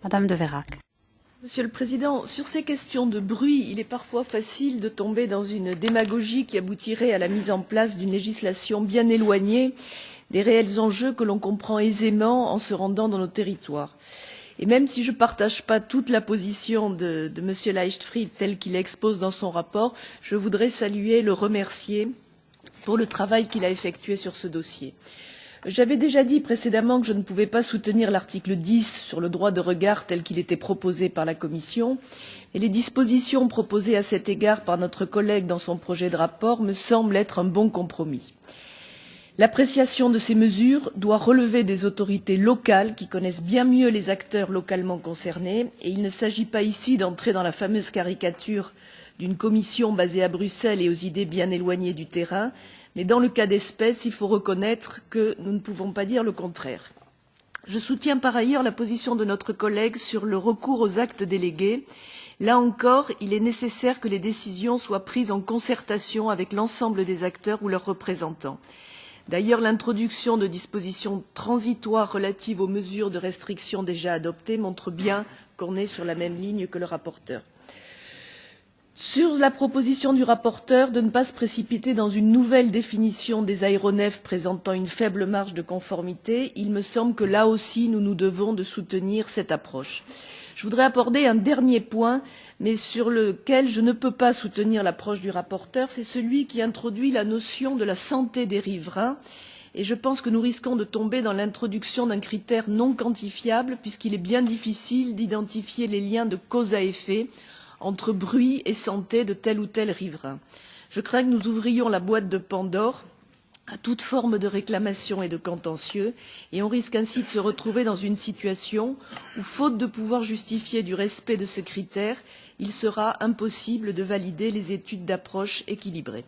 Madame de Veyrac. Monsieur le Président, sur ces questions de bruit, il est parfois facile de tomber dans une démagogie qui aboutirait à la mise en place d'une législation bien éloignée des réels enjeux que l'on comprend aisément en se rendant dans nos territoires. Et même si je ne partage pas toute la position de M. Leichtfried telle qu'il l'expose dans son rapport, je voudrais saluer et le remercier pour le travail qu'il a effectué sur ce dossier. J'avais déjà dit précédemment que je ne pouvais pas soutenir l'article 10 sur le droit de regard tel qu'il était proposé par la Commission, et les dispositions proposées à cet égard par notre collègue dans son projet de rapport me semblent être un bon compromis. L'appréciation de ces mesures doit relever des autorités locales qui connaissent bien mieux les acteurs localement concernés, et il ne s'agit pas ici d'entrer dans la fameuse caricature d'une commission basée à Bruxelles et aux idées bien éloignées du terrain, mais dans le cas d'espèce, il faut reconnaître que nous ne pouvons pas dire le contraire. Je soutiens par ailleurs la position de notre collègue sur le recours aux actes délégués. Là encore, il est nécessaire que les décisions soient prises en concertation avec l'ensemble des acteurs ou leurs représentants. D'ailleurs, l'introduction de dispositions transitoires relatives aux mesures de restriction déjà adoptées montre bien qu'on est sur la même ligne que le rapporteur. Sur la proposition du rapporteur de ne pas se précipiter dans une nouvelle définition des aéronefs présentant une faible marge de conformité, il me semble que là aussi nous nous devons de soutenir cette approche. Je voudrais aborder un dernier point, mais sur lequel je ne peux pas soutenir l'approche du rapporteur, c'est celui qui introduit la notion de la santé des riverains, et je pense que nous risquons de tomber dans l'introduction d'un critère non quantifiable, puisqu'il est bien difficile d'identifier les liens de cause à effet entre bruit et santé de tel ou tel riverain. Je crains que nous ouvrions la boîte de Pandore à toute forme de réclamation et de contentieux, et on risque ainsi de se retrouver dans une situation où, faute de pouvoir justifier du respect de ce critère, il sera impossible de valider les études d'approche équilibrées.